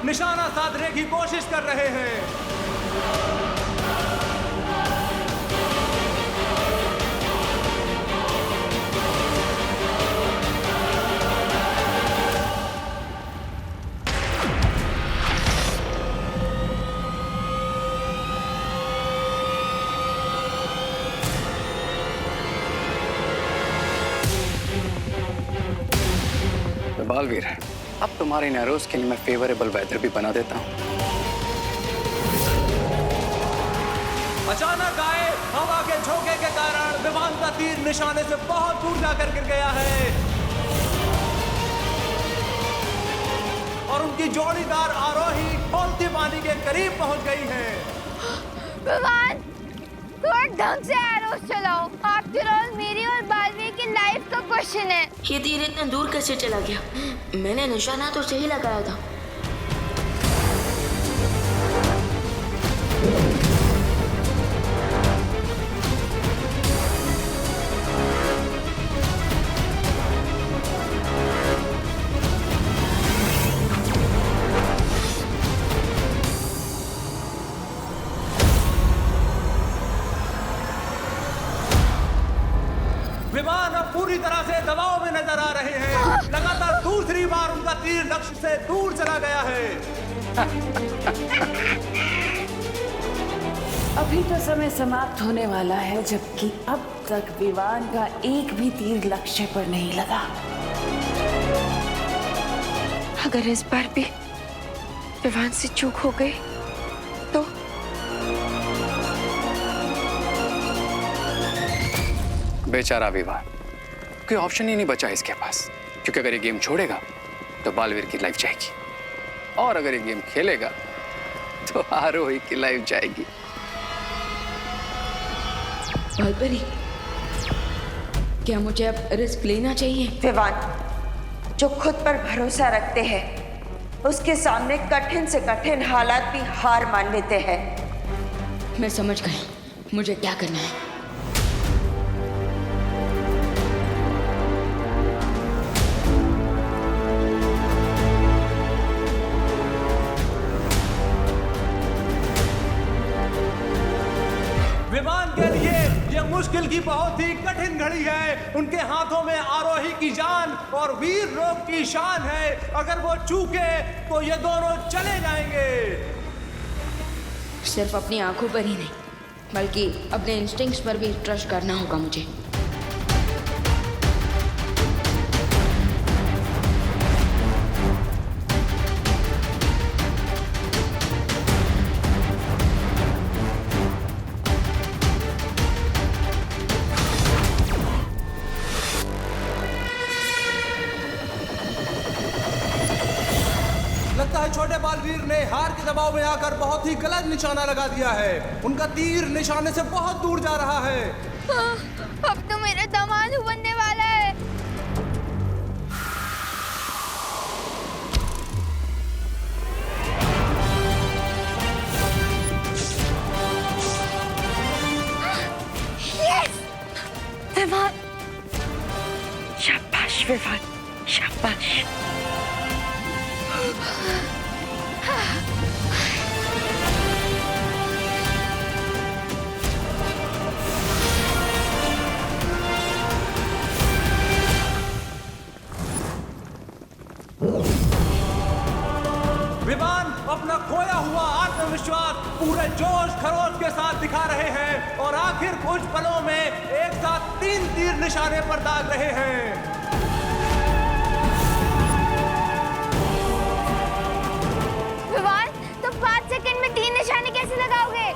निशाना साधने की कोशिश कर रहे हैं। बालवीर, अब तुम्हारे इन एरोज के लिए मैं फेवरेबल वेदर भी बना देता हूँ। अचानक आए हवा के झोंके के कारण विमान का तीर निशाने से बहुत दूर जाकर गिर गया है और उनकी जोड़ीदार आरोही खौलते पानी के करीब पहुंच गई है। विमान, थोड़ा ढंग से एरोस चलाओ। आफ्टर ऑल मेरी और बालवीर की लाइफ का क्वेश्चन है। ये तीर इतने दूर कैसे चला गया? मैंने निशाना तो सही लगाया था। विमान अब पूरी तरह से दबाव में नजर आ रहे हैं। लगातार दूसरी बार उनका तीर लक्ष्य से दूर चला गया है। अभी तो समय समाप्त होने वाला है, जबकि अब तक विमान का एक भी तीर लक्ष्य पर नहीं लगा। अगर इस बार भी विमान से चूक हो गई तो बेचारा विमान, कोई ऑप्शन ही नहीं बचा इसके पास, क्योंकि अगर ये गेम छोड़ेगा तो बालवीर की लाइफ जाएगी और अगर ये गेम खेलेगा तो आरोही की लाइफ जाएगी। बालपरी, क्या मुझे अब रिस्क लेना चाहिए? विमान, जो खुद पर भरोसा रखते हैं उसके सामने कठिन से कठिन हालात भी हार मान लेते हैं। मैं समझ गया मुझे क्या करना है। विमान के लिए यह मुश्किल की बहुत ही कठिन घड़ी है। उनके हाथों में आरोही की जान और वीर लोक की शान है। अगर वो चूके तो ये दोनों चले जाएंगे। सिर्फ अपनी आंखों पर ही नहीं, बल्कि अपने इंस्टिंक्ट्स पर भी ट्रस्ट करना होगा मुझे। लगता है छोटे बालवीर ने हार के दबाव में आकर बहुत ही गलत निशाना लगा दिया है। उनका तीर निशाने से बहुत दूर जा रहा है। अब तो मेरा दामाद बनने वाला है। यस! विमान, शाबाश विमान, शाबाश। विमान अपना खोया हुआ आत्मविश्वास पूरे जोश खरोश के साथ दिखा रहे हैं और आखिर कुछ पलों में एक साथ 3 तीर निशाने पर दाग रहे हैं। विमान, तुम 5 सेकंड में 3 निशाने कैसे लगाओगे?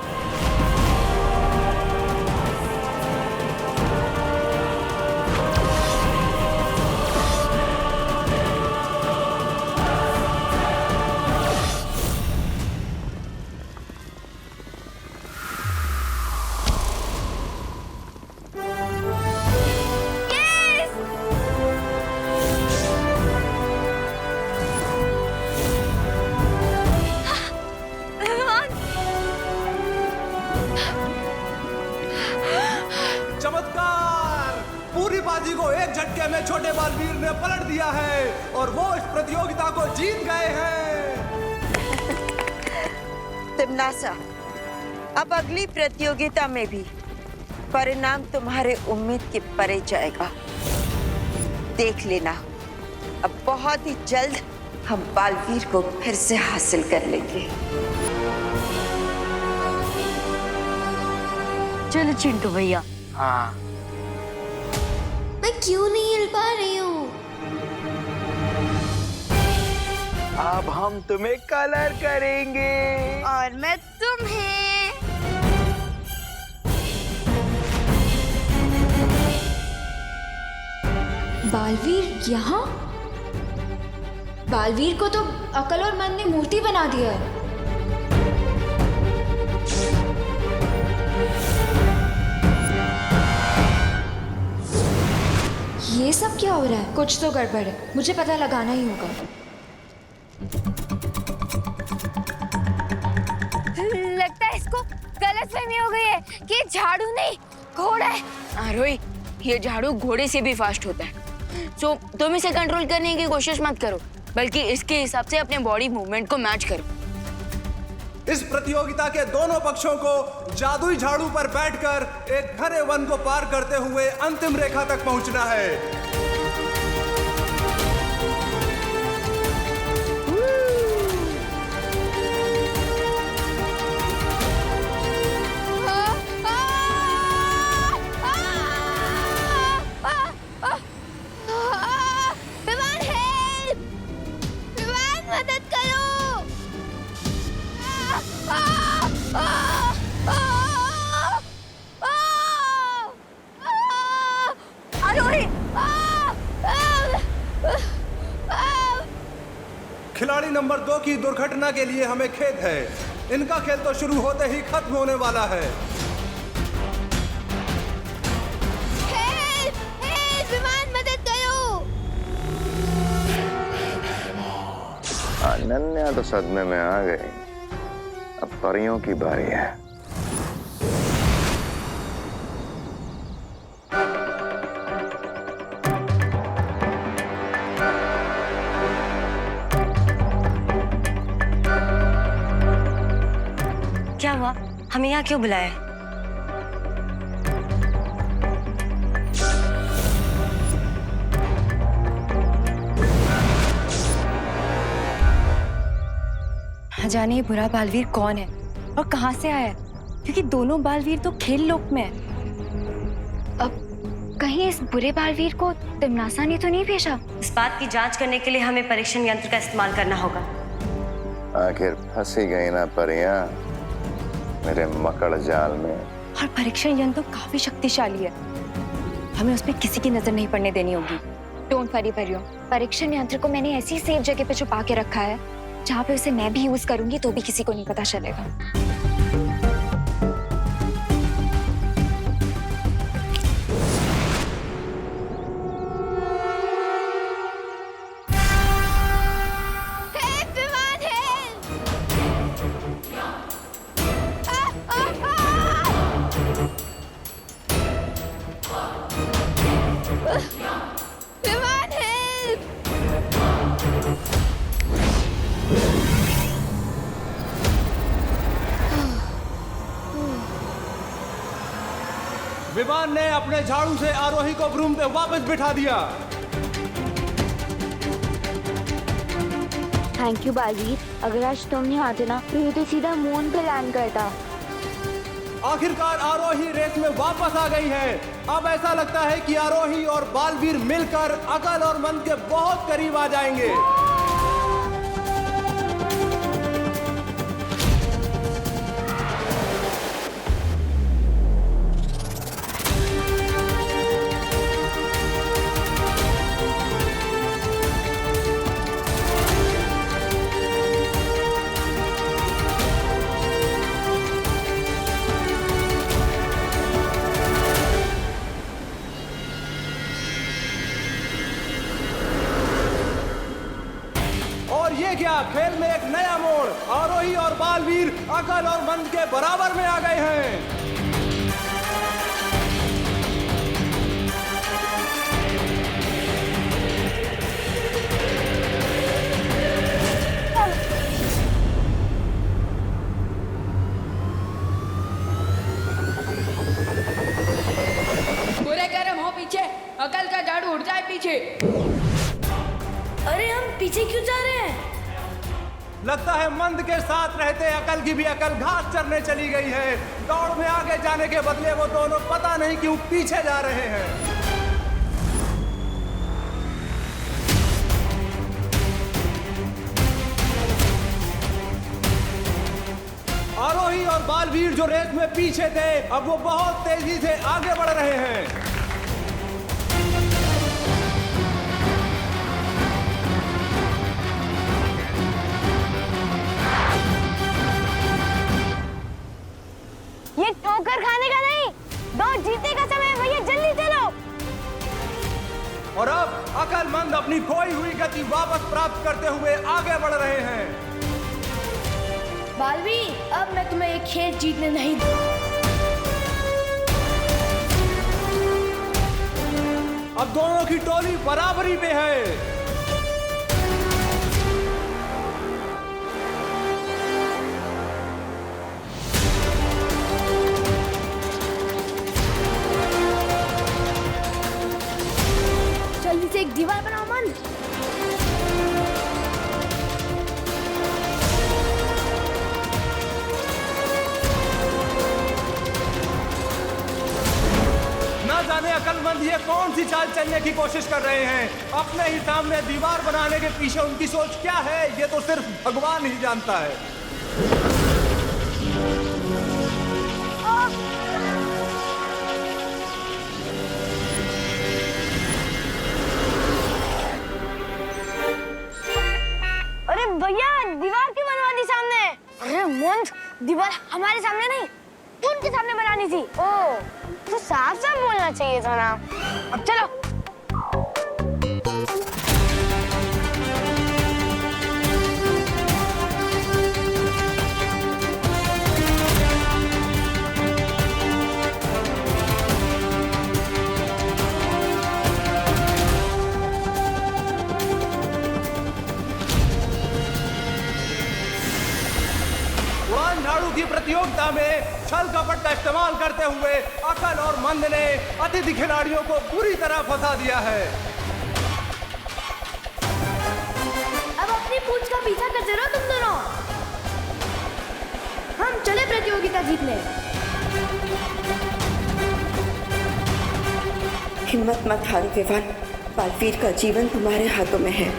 बाजी को एक झटके में छोटे बालवीर ने पलट दिया है और वो इस प्रतियोगिता को जीत गए हैं। तिमनासा, अब अगली प्रतियोगिता में भी परिणाम तुम्हारे उम्मीद के परे जाएगा। देख लेना, अब बहुत ही जल्द हम बालवीर को फिर से हासिल कर लेंगे। चलो चिंटू भैया। हाँ, मैं क्यों नहीं हिल पा रही हूँ? अब हम तुम्हें कलर करेंगे। और मैं तुम्हें। बालवीर यहाँ? बालवीर को तो अकल और मन ने मूर्ति बना दिया है। ये सब क्या हो रहा है? कुछ तो गड़बड़ है, मुझे पता लगाना ही होगा। लगता है इसको गलतफहमी हो गई है कि ये झाड़ू नहीं घोड़ा है। आरोही, ये झाड़ू घोड़े से भी फास्ट होता है। सो तुम इसे कंट्रोल करने की कोशिश मत करो, बल्कि इसके हिसाब से अपने बॉडी मूवमेंट को मैच करो। इस प्रतियोगिता के दोनों पक्षों को जादुई झाड़ू पर बैठकर एक घने वन को पार करते हुए अंतिम रेखा तक पहुंचना है। विमान हेल्प! विमान मदद करो! खिलाड़ी नंबर 2 की दुर्घटना के लिए हमें खेद है। इनका खेल तो शुरू होते ही खत्म होने वाला है। हेल्प! हेल्प! विमान मदद करो! अनन्या तो सदमे में आ गई। अब परियों की बारी है। क्या हुआ? हमें यहाँ क्यों बुलाया? जाने ये बुरा बालवीर कौन है और कहां से आया है, क्योंकि दोनों बालवीर तो खेल लोक में है। अब कहीं इस बुरे बालवीर को तिमनासा ने तो नहीं भेजा? इस बात की जांच करने के लिए हमें परीक्षण यंत्र का इस्तेमाल करना होगा। आखिर फंसी गई ना परियां मेरे मकड़ जाल में। और परीक्षण यंत्र तो काफी शक्तिशाली है, हमें उस पर किसी की नजर नहीं पड़ने देनी होगी। डोंट वरी परियो, परीक्षण यंत्र को मैंने ऐसी सेफ जगह पे छुपा के रखा है जहाँ पे उसे मैं भी यूज करूंगी तो भी किसी को नहीं पता चलेगा। विमान हेल्प! विमान ने अपने झाड़ू से आरोही को ब्रूम पे वापस बिठा दिया। थैंक यू बालवीर, अगर आज तुम नहीं आते ना तो ये तो सीधा मून पे लैंड करता। आखिरकार आरोही रेस में वापस आ गई है। अब ऐसा लगता है कि आरोही और बालवीर मिलकर अकल और मन के बहुत करीब आ जाएंगे। ये क्या, खेल में एक नया मोड़। आरोही और बालवीर अकल और मन के बराबर में आ गए हैं। लगता है मंद के साथ रहते अकल की भी अकल घास चरने चली गई है। दौड़ में आगे जाने के बदले वो दोनों पता नहीं क्यों पीछे जा रहे हैं। आरोही और बालवीर जो रेस में पीछे थे, अब वो बहुत तेजी से आगे बढ़ रहे हैं। ये ठोकर खाने का नहीं, दौड़ जीतने का समय है भैया, जल्दी चलो। और अब अकलमंद अपनी खोई हुई गति वापस प्राप्त करते हुए आगे बढ़ रहे हैं। बालवीर, अब मैं तुम्हें ये खेल जीतने नहीं दूंगा। अब दोनों की टोली बराबरी पे है। जल्दी से एक दीवार बनाओ मन। ना जाने अकलमंद ये कौन सी चाल चलने की कोशिश कर रहे हैं। अपने ही सामने दीवार बनाने के पीछे उनकी सोच क्या है, ये तो सिर्फ भगवान ही जानता है। अरे भैया, दीवार क्यों बनवा दी सामने? अरे मंद, दीवार हमारे सामने नहीं, उनके सामने बनानी थी। ओ, तो साफ साफ बोलना चाहिए था ना। अब चलो। उड़ान झाड़ू की प्रतियोगिता में छल कपट का इस्तेमाल करते हुए अकल और मंद ने अतिथि खिलाड़ियों को पूरी तरह फंसा दिया है। अब अपनी पूंछ का पीछा करते रहो तुम दोनों। हम चले प्रतियोगिता जीतने। हिम्मत मत हारो विवान, बालवीर का जीवन तुम्हारे हाथों में है।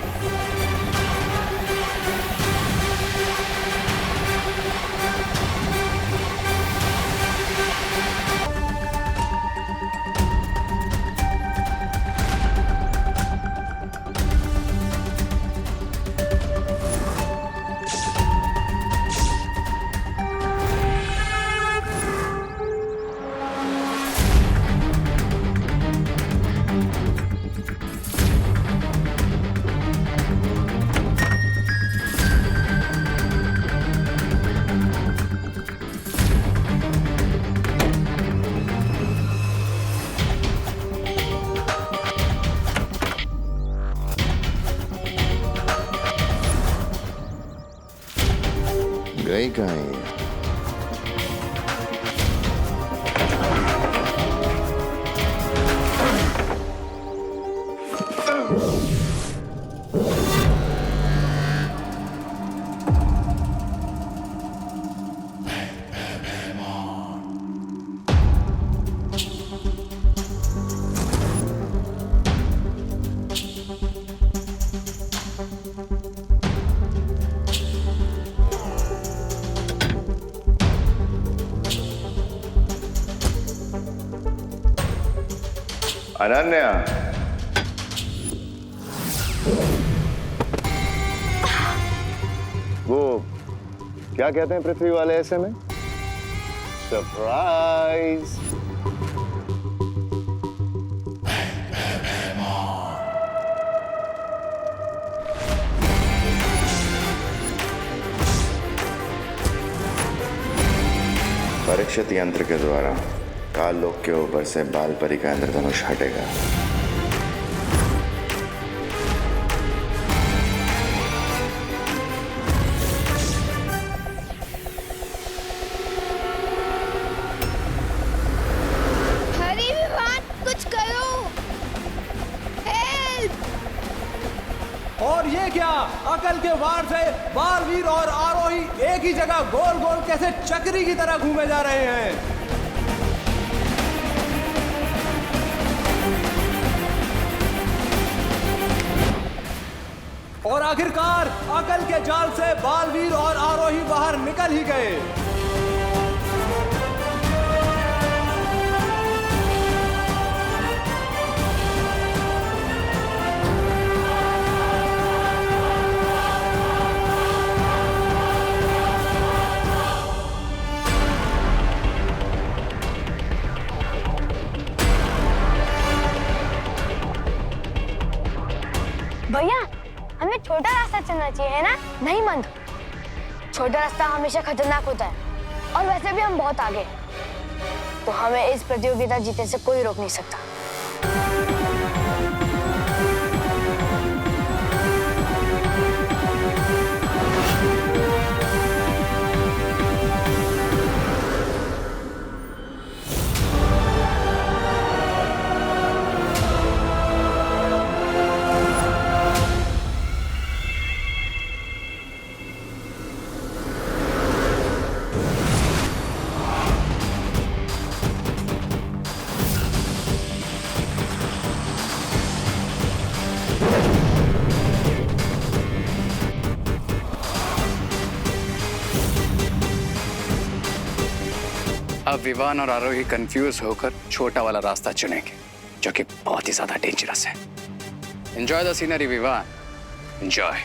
गई कहाँ है? अनन्या, वो क्या कहते हैं पृथ्वी वाले ऐसे में? सरप्राइज। परीक्षित यंत्र के द्वारा काल लोक के ऊपर से बाल परी का इंद्रधनुष हटेगा। हरी विवान, कुछ करो। हेल्प! और ये क्या, अकल के वार से बालवीर और आरोही एक ही जगह गोल गोल कैसे चक्री की तरह घूमे जा रहे हैं। और आखिरकार अकल के जाल से बालवीर और आरोही बाहर निकल ही गए। भैया हमें छोटा रास्ता चलना चाहिए, है ना? नहीं मंद, छोटा रास्ता हमेशा खतरनाक होता है और वैसे भी हम बहुत आगे हैं, तो हमें इस प्रतियोगिता जीतने से कोई रोक नहीं सकता। अब विवान और आरोही कंफ्यूज होकर छोटा वाला रास्ता चुनेंगे, जो कि बहुत ही ज्यादा डेंजरस है। Enjoy the scenery Vivaan, enjoy.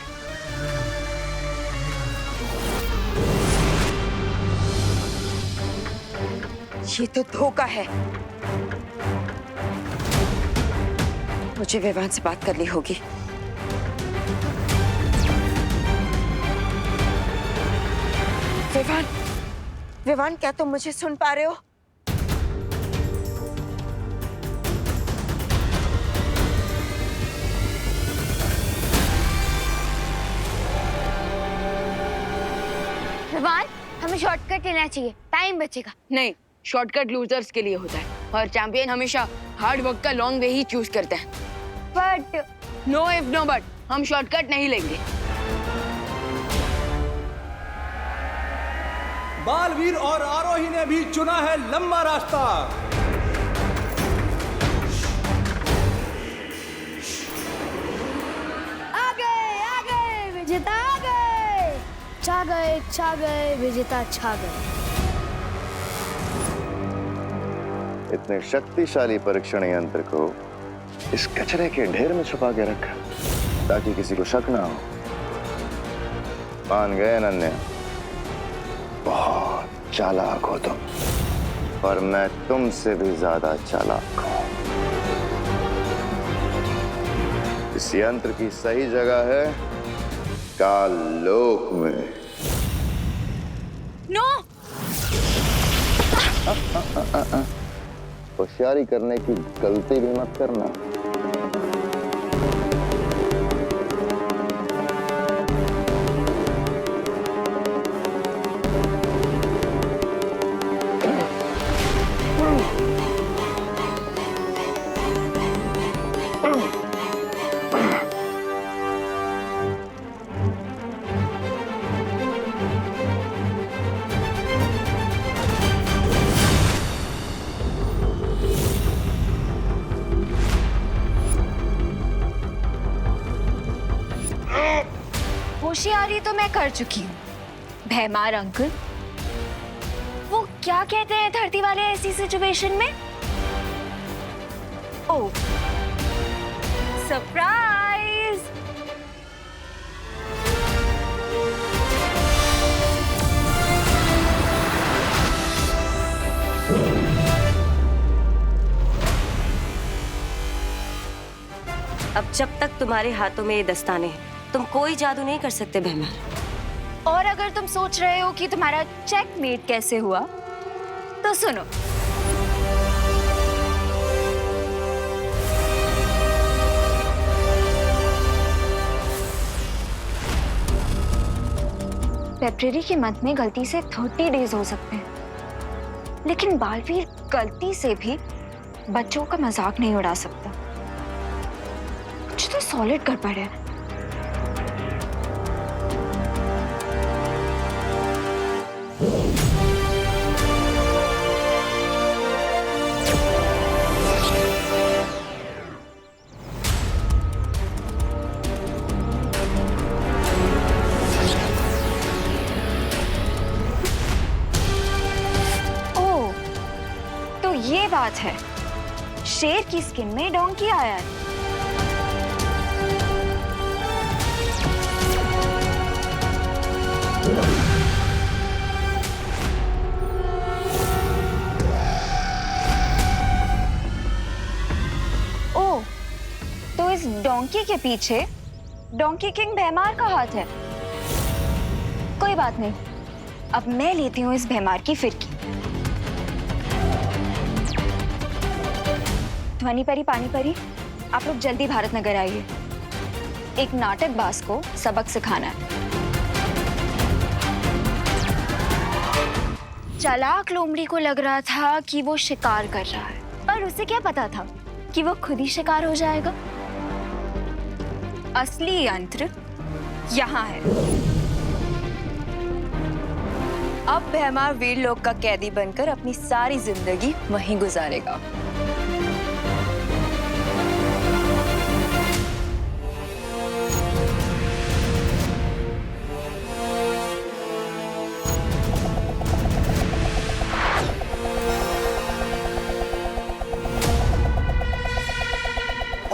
ये तो धोखा है। मुझे विवान से बात करनी होगी। विवान, विवान, क्या तुम मुझे सुन पा रहे हो? विवान, हमें शॉर्टकट लेना चाहिए, टाइम बचेगा। नहीं, शॉर्टकट लूजर्स के लिए होता है और चैंपियन हमेशा हार्ड वर्क का लॉन्ग वे ही चूज करते हैं। But no if no but, हम शॉर्टकट नहीं लेंगे। बालवीर और आरोही ने भी चुना है लंबा रास्ता। आगे आगे विजेता आगे, छा गए विजेता छा गए। इतने शक्तिशाली परीक्षण यंत्र को इस कचरे के ढेर में छुपा के रखा ताकि किसी को शक ना हो। मान गए अनन्या, बहुत चालाक हो तुम, और मैं तुमसे भी ज्यादा चालाक हूं। इस यंत्र की सही जगह है काल लोक में। नो! होशियारी करने की गलती भी मत करना। होशियारी तो मैं कर चुकी हूँ। भैमार अंकल, वो क्या कहते हैं धरती वाले ऐसी सिचुएशन में? ओह, सरप्राइज! अब जब तक तुम्हारे हाथों में ये दस्ताने हैं, तुम कोई जादू नहीं कर सकते भैमार। और अगर तुम सोच रहे हो कि तुम्हारा चेकमेट कैसे हुआ, तो सुनो। फेब्रुअरी के मंथ में गलती से 30 डेज हो सकते हैं, लेकिन बालवीर गलती से भी बच्चों का मजाक नहीं उड़ा सकता। कुछ तो सॉलिड गड़बड़ है। ये बात है, शेर की स्किन में डोंकी आया है। ओह, तो इस डोंकी के पीछे डोंकी किंग भैमार का हाथ है। कोई बात नहीं, अब मैं लेती हूँ इस भैमार की फिरकी। ध्वनि परी, पानी परी, आप लोग जल्दी भारत नगर आइए। एक नाटकबाज को सबक सिखाना है। चालाक लोमड़ी को लग रहा था कि वो शिकार कर रहा है, पर उसे क्या पता था कि वो खुद ही शिकार हो जाएगा। असली यंत्र यहाँ है। अब भैमार वीर लोक का कैदी बनकर अपनी सारी जिंदगी वहीं गुजारेगा।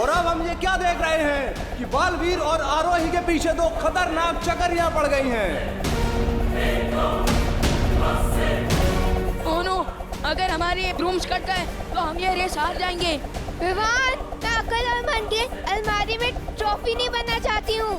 और अब हम ये क्या देख रहे हैं कि बालवीर और आरोही के पीछे दो खतरनाक चकरियां पड़ गई हैं। ओह नो, अगर हमारे ब्रूम्स कट गए तो हम ये रेस हार जाएंगे। विवान, मैं अकल और मन की अलमारी में ट्रॉफी नहीं बनना चाहती हूँ।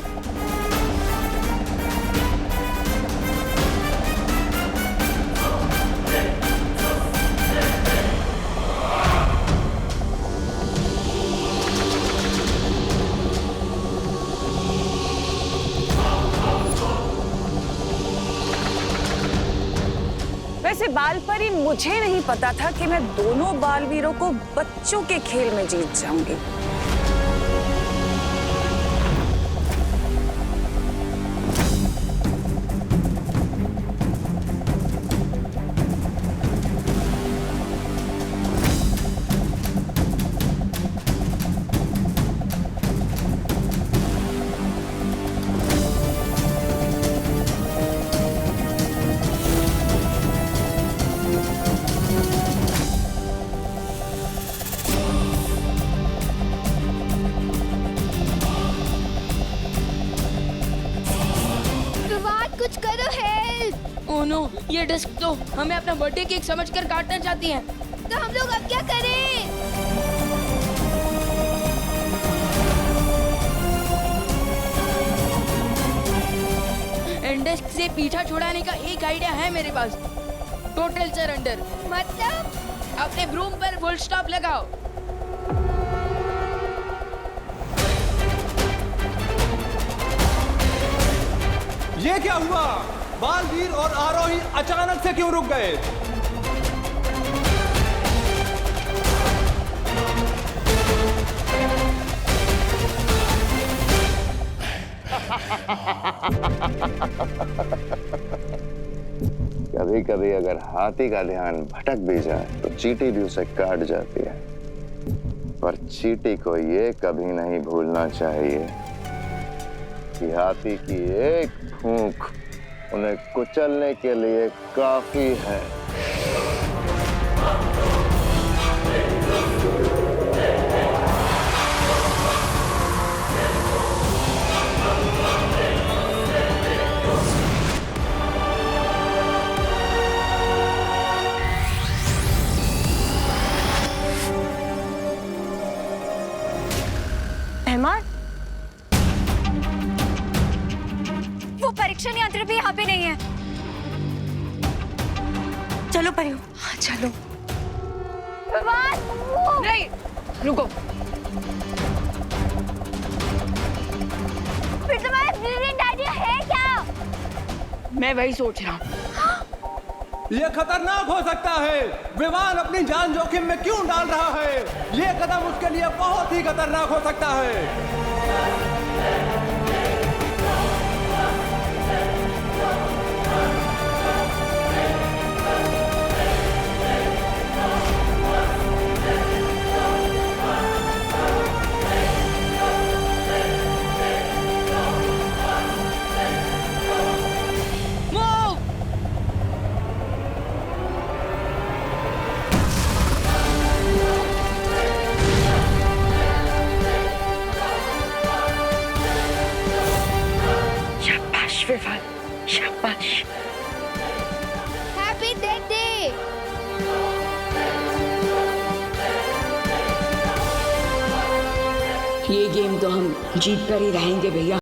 वैसे बालपरी, मुझे नहीं पता था कि मैं दोनों बालवीरों को बच्चों के खेल में जीत जाऊंगी। कुछ करो, हेल्प। ओह नो, ये डिस्क तो हमें अपना बर्थडे केक समझकर काटना चाहती हैं। तो हम लोग अब क्या करें? इन डिस्क से पीछा छुड़ाने का एक आइडिया है मेरे पास। Total surrender. मतलब? अपने ब्रूम पर फुल स्टॉप लगाओ। ये क्या हुआ? बालवीर और आरोही अचानक से क्यों रुक गए? कभी कभी अगर हाथी का ध्यान भटक भी जाए तो चींटी भी उसे काट जाती है। पर चींटी को ये कभी नहीं भूलना चाहिए कि हाथी की एक फूंक उन्हें कुचलने के लिए काफी है। भैमार, वो परीक्षण यंत्र भी यहाँ पे नहीं है। चलो परियो। हाँ, चलो। नहीं, रुको। फिर तुम्हारा ब्रिलियंट आइडिया है क्या? मैं वही सोच रहा हूँ। ये खतरनाक हो सकता है। विवान अपनी जान जोखिम में क्यों डाल रहा है? ये कदम उसके लिए बहुत ही खतरनाक हो सकता है। शाबाश। Happy death day. ये गेम तो हम जीत कर ही रहेंगे भैया।